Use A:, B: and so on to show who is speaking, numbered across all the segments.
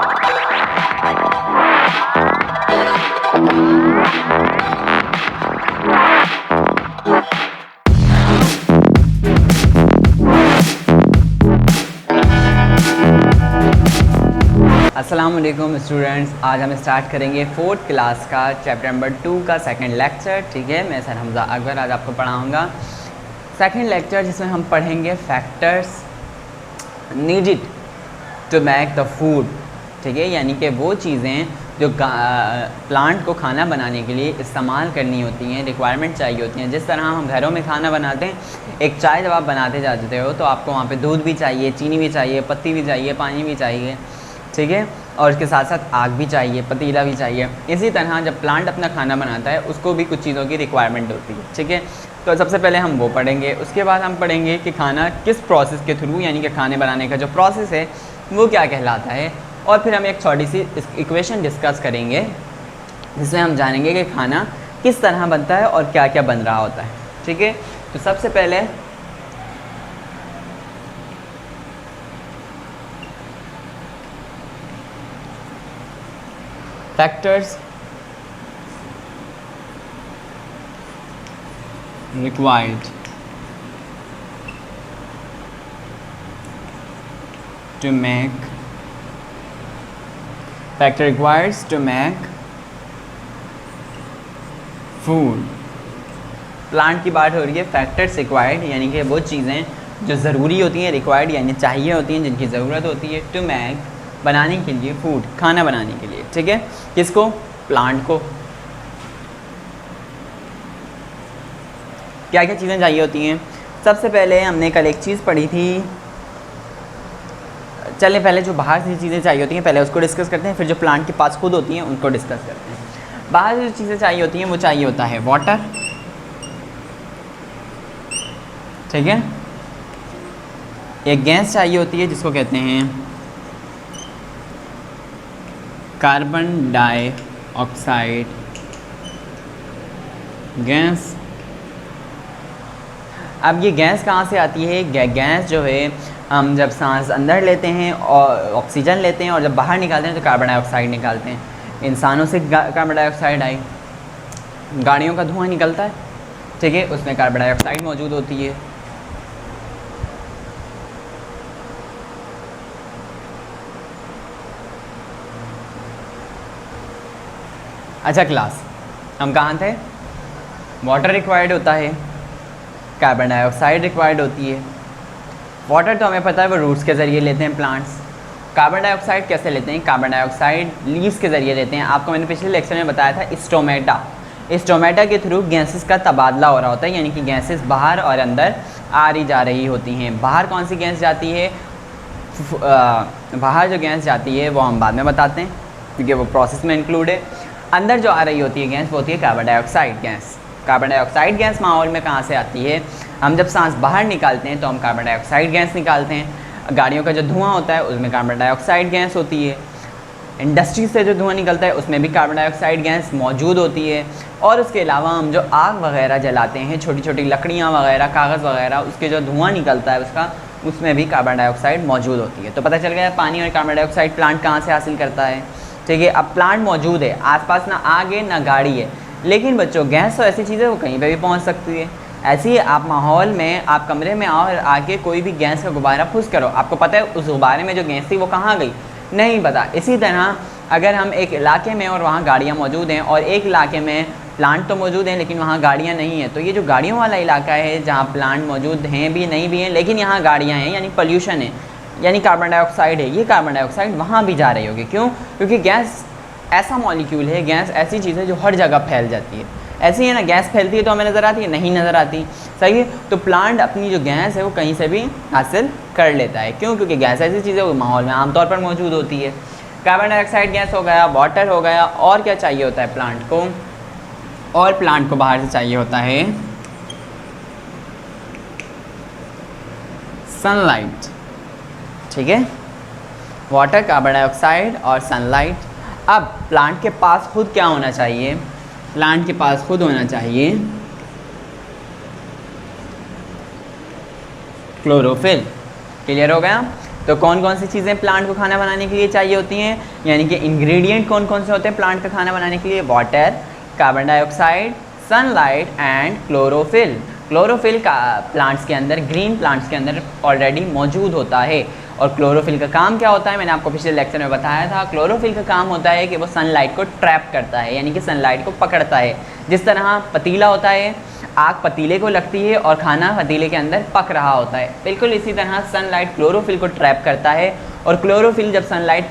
A: अस्सलाम वालेकुम स्टूडेंट्स, आज हम स्टार्ट करेंगे 4th क्लास का चैप्टर नंबर 2 का सेकंड लेक्चर। ठीक है, मैं सर हमजा अकबर आज आपको पढ़ाऊँगा सेकंड लेक्चर, जिसमें हम पढ़ेंगे factors needed to make the food. ठीक है, यानी कि वो चीज़ें जो प्लांट को खाना बनाने के लिए इस्तेमाल करनी होती हैं, रिक्वायरमेंट चाहिए होती हैं। जिस तरह हम घरों में खाना बनाते हैं, एक चाय जब आप बनाते जाते हो तो आपको वहाँ पे दूध भी चाहिए, चीनी भी चाहिए, पत्ती भी चाहिए, पानी भी चाहिए। ठीक है, और उसके साथ साथ आग भी चाहिए, पतीला भी चाहिए। इसी तरह जब प्लांट अपना खाना बनाता है, उसको भी कुछ चीज़ों की रिक्वायरमेंट होती है। ठीक है, तो सबसे पहले हम वो पढ़ेंगे। उसके बाद हम पढ़ेंगे कि खाना किस प्रोसेस के थ्रू, यानी कि खाने बनाने का जो प्रोसेस है वो क्या कहलाता है। और फिर हम एक छोटी सी इक्वेशन डिस्कस करेंगे, जिसमें हम जानेंगे कि खाना किस तरह बनता है और क्या क्या बन रहा होता है। ठीक है, तो सबसे पहले factors required to make factor requires to make food। Plant की बात हो रही है, फैक्टर्स रिक्वायर्ड यानी कि वो चीज़ें जो ज़रूरी होती हैं, रिक्वायर्ड यानी चाहिए होती हैं, जिनकी ज़रूरत होती है, टू मेक बनाने के लिए, फूड खाना बनाने के लिए। ठीक है, किसको? प्लांट को। क्या क्या चीज़ें चाहिए होती हैं? सबसे पहले हमने कल एक चीज़ पढ़ी थी, चलें पहले जो बाहर से चीज़ें चाहिए होती हैं पहले उसको डिस्कस करते हैं, फिर जो प्लांट के पास खुद होती हैं उनको डिस्कस करते हैं। बाहर से जो चीज़ें चाहिए होती हैं वो चाहिए होता है वाटर। ठीक है, एक गैस चाहिए होती है जिसको कहते हैं कार्बन डाइऑक्साइड गैस। अब ये गैस कहाँ से आती है? गैस जो है हम जब सांस अंदर लेते हैं और ऑक्सीजन लेते हैं, और जब बाहर निकालते हैं तो कार्बन डाइऑक्साइड निकालते हैं। इंसानों से कार्बन डाइऑक्साइड आई, गाड़ियों का धुआं निकलता है, ठीक है, उसमें कार्बन डाइऑक्साइड मौजूद होती है। अच्छा क्लास, हम कहाँ थे? वाटर रिक्वायर्ड होता है, कार्बन डाइऑक्साइड रिक्वायर्ड होती है। वाटर तो हमें पता है वो रूट्स के ज़रिए लेते हैं प्लांट्स। कार्बन डाइऑक्साइड कैसे लेते हैं? कार्बन डाइऑक्साइड लीव्स के ज़रिए लेते हैं। आपको मैंने पिछले लेक्चर में बताया था स्टोमेटा। स्टोमेटा के थ्रू गैसेस का तबादला हो रहा होता है, यानी कि गैसेस बाहर और अंदर आ रही जा रही होती हैं। बाहर कौन सी गैस जाती है? बाहर जो गैस जाती है वो हम बाद में बताते हैं, क्योंकि वो प्रोसेस में इंक्लूड है। अंदर जो आ रही होती है गैस वो होती है carbon dioxide gas. Carbon dioxide gas माहौल में कहाँ से आती है? हम जब सांस बाहर निकालते हैं तो हम कार्बन डाइऑक्साइड गैस निकालते हैं। गाड़ियों का जो धुआं होता है उसमें कार्बन डाइऑक्साइड गैस होती है। इंडस्ट्री से जो धुआं निकलता है उसमें भी कार्बन डाइऑक्साइड गैस मौजूद होती है। और उसके अलावा हम जो आग वगैरह जलाते हैं, छोटी छोटी लकड़ियाँ वगैरह, कागज़ वगैरह, उसके जो धुआं निकलता है उसका, उसमें भी कार्बन डाइऑक्साइड मौजूद होती है। तो पता चल गया पानी और कार्बन डाइऑक्साइड प्लांट कहाँ से हासिल करता है। ठीक है, अब प्लांट मौजूद है, आसपास ना आग है ना गाड़ी है, लेकिन बच्चों गैस तो ऐसी चीज़ है वो कहीं पे भी पहुंच सकती है। ऐसे ही आप माहौल में, आप कमरे में आओ और आके कोई भी गैस का गुब्बारा फूस करो, आपको पता है उस गुब्बारे में जो गैस थी वो कहाँ गई? नहीं पता। इसी तरह अगर हम एक इलाके में और वहाँ गाड़ियाँ मौजूद हैं, और एक इलाके में प्लांट तो मौजूद हैं लेकिन वहाँ गाड़ियाँ नहीं हैं, तो ये जो गाड़ियों वाला इलाका है जहाँ प्लांट मौजूद हैं भी नहीं भी हैं लेकिन यहाँ गाड़ियाँ हैं, यानी पॉल्यूशन है, यानी कार्बन डाइऑक्साइड है, ये कार्बन डाइऑक्साइड वहाँ भी जा रही होगी। क्यों? क्योंकि गैस ऐसा मॉलिक्यूल है, गैस ऐसी चीज़ है जो हर जगह फैल जाती है। ऐसी है ना, गैस फैलती है तो हमें नज़र आती है? नहीं नज़र आती। सही है, तो प्लांट अपनी जो गैस है वो कहीं से भी हासिल कर लेता है। क्यों? क्योंकि गैस ऐसी चीज़ है वो माहौल में आमतौर पर मौजूद होती है। कार्बन डाइऑक्साइड गैस हो गया, वाटर हो गया, और क्या चाहिए होता है प्लांट को? और प्लांट को बाहर से चाहिए होता है सनलाइट। ठीक है, वाटर, कार्बन डाइऑक्साइड और सनलाइट। अब प्लांट के पास खुद क्या होना चाहिए? प्लांट के पास खुद होना चाहिए क्लोरोफिल। क्लियर हो गया? तो कौन कौन सी चीज़ें प्लांट को खाना बनाने के लिए चाहिए होती हैं, यानी कि इंग्रेडिएंट कौन कौन से होते हैं प्लांट का खाना बनाने के लिए? Water, carbon dioxide, sunlight and chlorophyll. Chlorophyll का प्लांट्स के अंदर, ग्रीन प्लांट्स के अंदर ऑलरेडी मौजूद होता है। और क्लोरोफिल का काम क्या होता है? मैंने आपको पिछले लेक्चर में बताया था। क्लोरोफिल का काम होता है कि वो सनलाइट को ट्रैप करता है, यानी कि सनलाइट को पकड़ता है। जिस तरह पतीला होता है, आग पतीले को लगती है और खाना पतीले के अंदर पक रहा होता है, बिल्कुल इसी तरह सनलाइट क्लोरोफिल को ट्रैप करता है। और क्लोरोफिल जब सनलाइट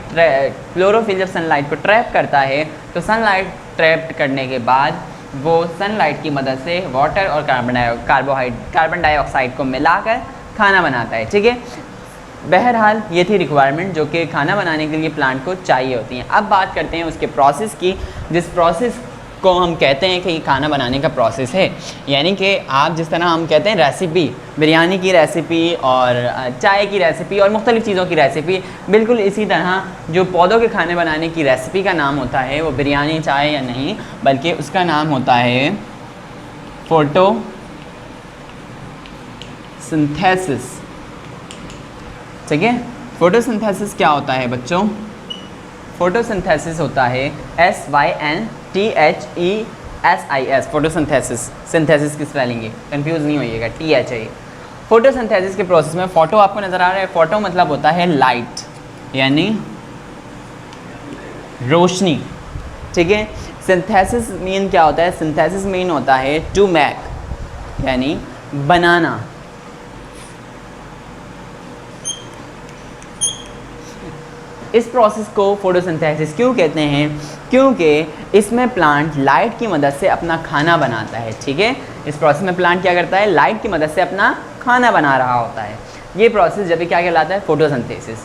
A: को ट्रैप करता है तो सनलाइट ट्रैप करने के बाद वो सनलाइट की मदद से वाटर और कार्बन डाइऑक्साइड को मिलाकर खाना बनाता है। ठीक है, बहरहाल ये थी रिक्वायरमेंट जो कि खाना बनाने के लिए प्लांट को चाहिए होती हैं। अब बात करते हैं उसके प्रोसेस की, जिस प्रोसेस को हम कहते हैं कि ये खाना बनाने का प्रोसेस है। यानी कि आप जिस तरह हम कहते हैं रेसिपी, बिरयानी की रेसिपी और चाय की रेसिपी और मुख्तलिफ़ चीज़ों की रेसिपी, बिल्कुल इसी तरह जो पौधों के खाने बनाने की रेसिपी का नाम होता है वो बिरयानी, चाय या नहीं, बल्कि उसका नाम होता है फोटोसिंथेसिस। ठीक है, फोटोसिंथेसिस क्या होता है बच्चों? फोटोसिंथेसिस होता है SYNTHESIS, फोटोसिंथेसिस। सिंथेसिस की स्पेलिंग है, कंफ्यूज नहीं होइएगा, THI। फोटोसिंथेसिस के प्रोसेस में फोटो आपको नज़र आ रहा है, फोटो मतलब होता है लाइट, यानी रोशनी। ठीक है, सिंथेसिस मीन क्या होता है? सिंथेसिस मीन होता है टू मेक, यानी बनाना। इस प्रोसेस को फोटोसिंथेसिस क्यों कहते हैं? क्योंकि इसमें प्लांट लाइट की मदद से अपना खाना बनाता है। ठीक है, इस प्रोसेस में प्लांट क्या करता है? लाइट की मदद से अपना खाना बना रहा होता है। ये प्रोसेस जब भी क्या कहलाता है? फोटोसिंथेसिस।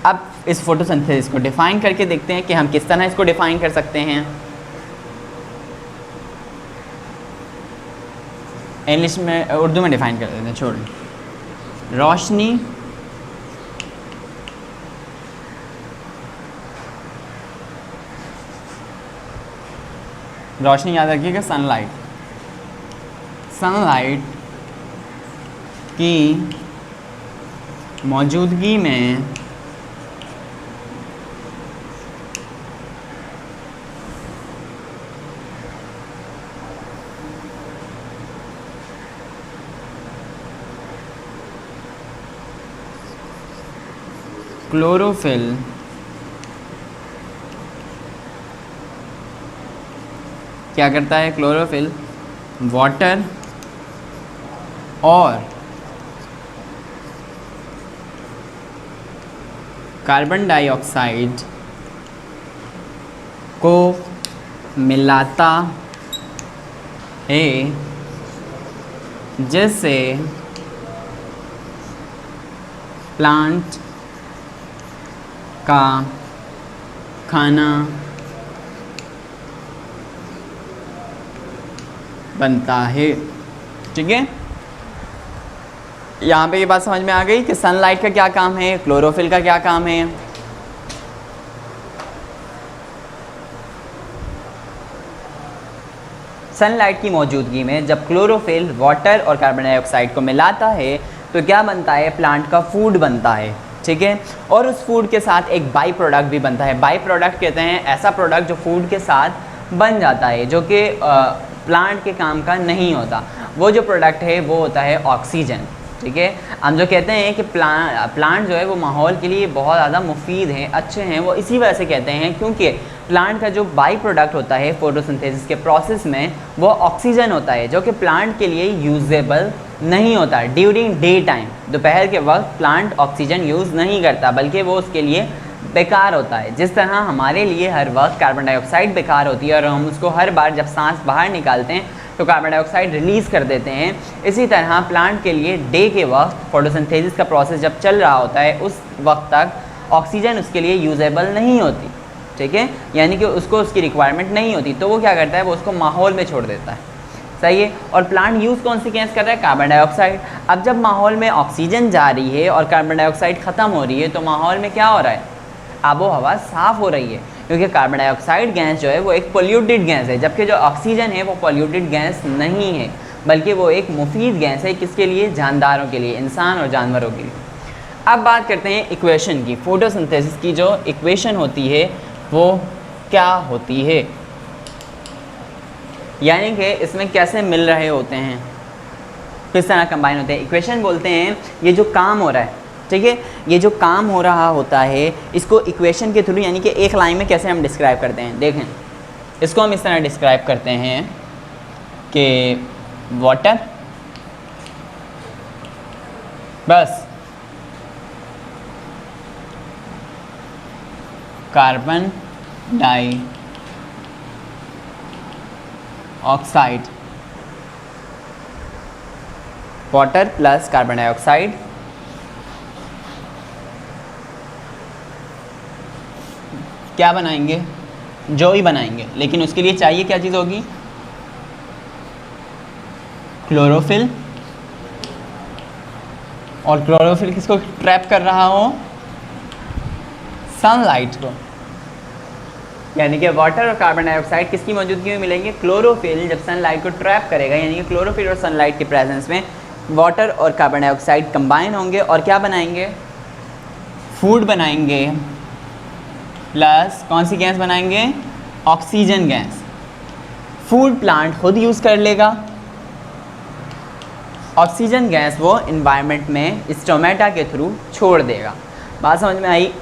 A: अब इस फोटोसिंथेसिस को डिफ़ाइन करके देखते हैं कि हम किस तरह इसको डिफ़ाइन कर सकते हैं। इंग्लिश में, उर्दू में डिफ़ाइन कर देते हैं, छोड़। रोशनी याद रखिएगा, सनलाइट की मौजूदगी में क्लोरोफिल क्या करता है? क्लोरोफिल वाटर और कार्बन डाइऑक्साइड को मिलाता है, जिससे प्लांट का खाना बनता है। ठीक है, यहाँ पे ये बात समझ में आ गई कि सनलाइट का क्या काम है, क्लोरोफिल का क्या काम है। सनलाइट की मौजूदगी में जब क्लोरोफिल वाटर और कार्बन डाइऑक्साइड को मिलाता है तो क्या बनता है? प्लांट का फूड बनता है। ठीक है, और उस फूड के साथ एक बाई प्रोडक्ट भी बनता है। बाई प्रोडक्ट कहते हैं ऐसा प्रोडक्ट जो फूड के साथ बन जाता है, जो कि प्लांट के काम का नहीं होता। वो जो प्रोडक्ट है वो होता है ऑक्सीजन। ठीक है, हम जो कहते हैं कि प्लांट जो है वो माहौल के लिए बहुत ज़्यादा मुफीद हैं, अच्छे हैं, वो इसी वजह से कहते हैं क्योंकि प्लांट का जो बाई प्रोडक्ट होता है फोटोसिंथेसिस के प्रोसेस में वो ऑक्सीजन होता है, जो कि प्लांट के लिए यूजेबल नहीं होता। ड्यूरिंग डे टाइम, दोपहर के वक्त प्लांट ऑक्सीजन यूज़ नहीं करता, बल्कि वो उसके लिए बेकार होता है। जिस तरह हमारे लिए हर वक्त कार्बन डाइऑक्साइड बेकार होती है और हम उसको हर बार जब सांस बाहर निकालते हैं तो कार्बन डाइऑक्साइड रिलीज़ कर देते हैं, इसी तरह प्लांट के लिए डे के वक्त फोटोसिंथेसिस का प्रोसेस जब चल रहा होता है उस वक्त तक ऑक्सीजन उसके लिए यूजेबल नहीं होती। ठीक है, यानी कि उसको उसकी रिक्वायरमेंट नहीं होती, तो वो क्या करता है? वो उसको माहौल में छोड़ देता है। सही है, और प्लांट यूज़ कौन सी गैस कर रहा है? Carbon dioxide. अब जब माहौल में ऑक्सीजन जा रही है और कार्बन डाइऑक्साइड ख़त्म हो रही है तो माहौल में क्या हो रहा है? आबो हवा साफ़ हो रही है, क्योंकि कार्बन डाइऑक्साइड गैस जो है वो एक पोल्यूटेड गैस है, जबकि जो ऑक्सीजन है वो पोल्यूटेड गैस नहीं है, बल्कि वो एक मुफीद गैस है। किसके लिए? जानदारों के लिए, इंसान और जानवरों के लिए। अब बात करते हैं इक्वेशन की। फोटोसिंथेसिस की जो इक्वेशन होती है वो क्या होती है, यानी कि इसमें कैसे मिल रहे होते हैं, किस तरह कंबाइन होते हैं। इक्वेशन बोलते हैं ये जो काम हो रहा है, ठीक है, ये जो काम हो रहा होता है इसको इक्वेशन के थ्रू, यानी कि एक लाइन में कैसे हम डिस्क्राइब करते हैं। देखें, इसको हम इस तरह डिस्क्राइब करते हैं कि वाटर बस carbon dioxide, water plus carbon dioxide क्या बनाएंगे, जो ही बनाएंगे, लेकिन उसके लिए चाहिए क्या चीज़ होगी, क्लोरोफिल। और क्लोरोफिल किसको ट्रैप कर रहा हो, सनलाइट को। यानी कि वाटर और कार्बन डाइऑक्साइड किसकी मौजूदगी में मिलेंगे, क्लोरोफिल जब सनलाइट को ट्रैप करेगा, यानी कि क्लोरोफिल और सनलाइट के प्रेजेंस में वाटर और कार्बन डाइऑक्साइड कंबाइन होंगे और क्या बनाएंगे, फूड बनाएंगे, प्लस कौन सी गैस बनाएंगे, ऑक्सीजन गैस। फूड प्लांट खुद यूज़ कर लेगा, ऑक्सीजन गैस वो इन्वायरमेंट में स्टोमेटा के थ्रू छोड़ देगा। बात समझ में आई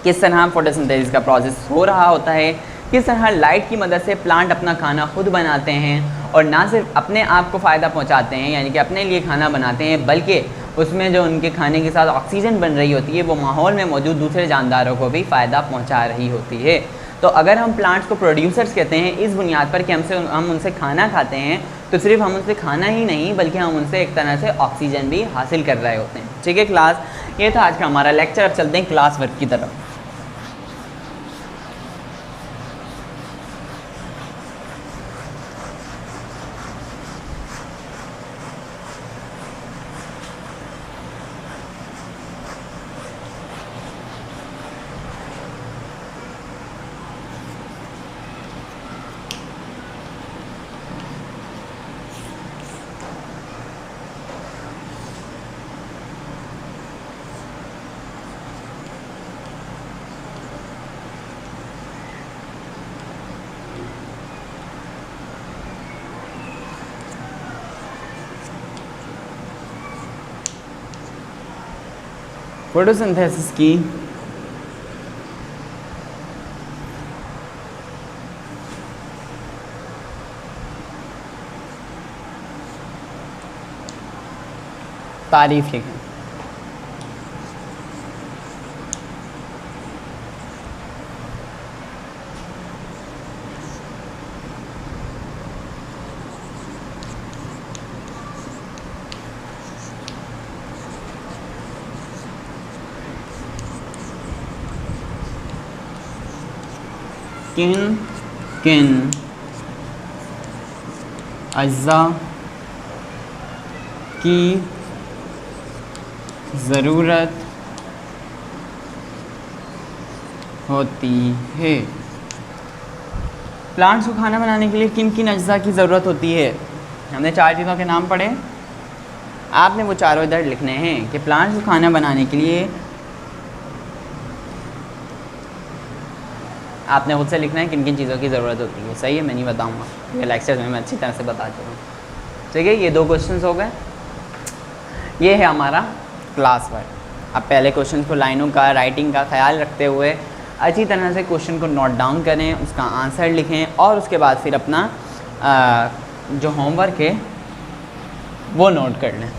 A: किस तरह फोटोसिंथेसिस का प्रोसेस हो रहा होता है, किस तरह लाइट की मदद से प्लांट अपना खाना खुद बनाते हैं और ना सिर्फ अपने आप को फ़ायदा पहुंचाते हैं, यानी कि अपने लिए खाना बनाते हैं, बल्कि उसमें जो उनके खाने के साथ ऑक्सीजन बन रही होती है वो माहौल में मौजूद दूसरे जानदारों को भी फ़ायदा पहुंचा रही होती है। तो अगर हम प्लांट्स को प्रोड्यूसर्स कहते हैं इस बुनियाद पर कि हम उनसे खाना खाते हैं, तो सिर्फ हम उनसे खाना ही नहीं बल्कि हम उनसे एक तरह से ऑक्सीजन भी हासिल कर रहे होते हैं। ठीक है क्लास, ये था आज का हमारा लेक्चर। अब चलते हैं क्लास वर्क की तरफ। फोटोसिंथेसिस की तारीफ लिखें। किन किन अज्जा की ज़रूरत होती है। प्लांट्स को खाना बनाने के लिए किन किन अज्जा की ज़रूरत होती है। हमने 4 चीज़ों के नाम पढ़े, आपने वो चारों इधर लिखने हैं कि प्लांट्स को खाना बनाने के लिए आपने खुद से लिखना है किन किन चीज़ों की ज़रूरत होती है। सही है, मैं नहीं बताऊँगा, ये लेक्चर में मैं अच्छी तरह से बता चुका हूँ। ठीक है, ये 2 क्वेश्चंस हो गए। ये है हमारा क्लास वर्क। अब पहले क्वेश्चन को लाइनों का, राइटिंग का ख्याल रखते हुए अच्छी तरह से क्वेश्चन को नोट डाउन करें, उसका आंसर लिखें और उसके बाद फिर अपना जो होमवर्क है वो नोट कर लें।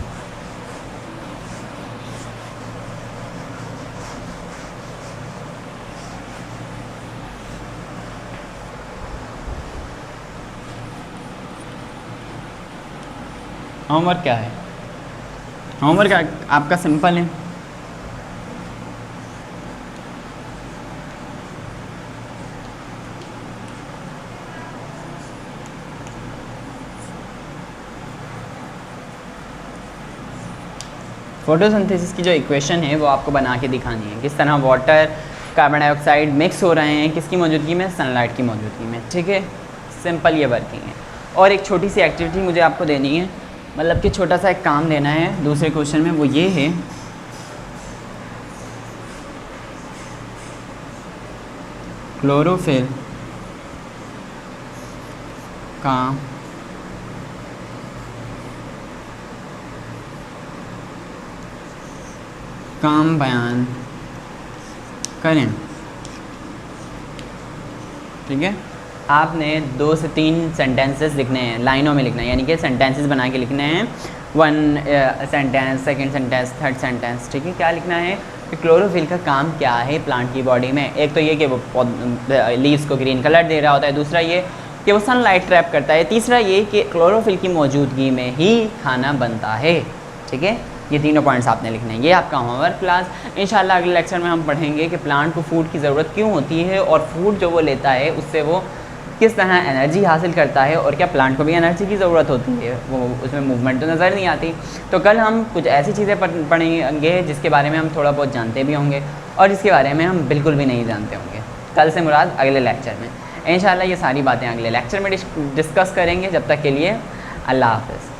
A: होमवर्क क्या है? होमवर्क आपका सिंपल है, फोटोसिंथेसिस की जो इक्वेशन है वो आपको बना के दिखानी है, किस तरह वाटर कार्बन डाइऑक्साइड मिक्स हो रहे हैं, किसकी मौजूदगी में, सनलाइट की मौजूदगी में। ठीक है, सिंपल ये वर्किंग है। और एक छोटी सी एक्टिविटी मुझे आपको देनी है, मतलब कि छोटा सा एक काम देना है दूसरे क्वेश्चन में, वो ये है क्लोरोफिल का काम बयान करें। ठीक है, आपने 2 से 3 सेंटेंसेस लिखने हैं, लाइनों में लिखना है, यानी कि सेंटेंसेस बना के लिखने हैं। 1 sentence, second sentence, third sentence. ठीक है, क्या लिखना है कि क्लोरोफिल का काम क्या है प्लांट की बॉडी में। एक तो ये कि वो लीव्स को ग्रीन कलर दे रहा होता है, दूसरा ये कि वो सनलाइट ट्रैप करता है, तीसरा ये कि क्लोरोफिल की मौजूदगी में ही खाना बनता है। ठीक है, ये तीनों पॉइंट्स आपने लिखने हैं। ये आपका होमवर्क क्लास। इंशाल्लाह अगले लेक्चर में हम पढ़ेंगे कि प्लांट को फूड की ज़रूरत क्यों होती है और फूड जो वो लेता है उससे वो किस तरह एनर्जी हासिल करता है, और क्या प्लांट को भी एनर्जी की ज़रूरत होती है, वो उसमें मूवमेंट तो नज़र नहीं आती। तो कल हम कुछ ऐसी चीज़ें पढ़ेंगे जिसके बारे में हम थोड़ा बहुत जानते भी होंगे और जिसके बारे में हम बिल्कुल भी नहीं जानते होंगे। कल से मुराद अगले लेक्चर में। इंशाल्लाह ये सारी बातें अगले लेक्चर में डिस्कस करेंगे। जब तक के लिए अल्लाह हाफ़िज़।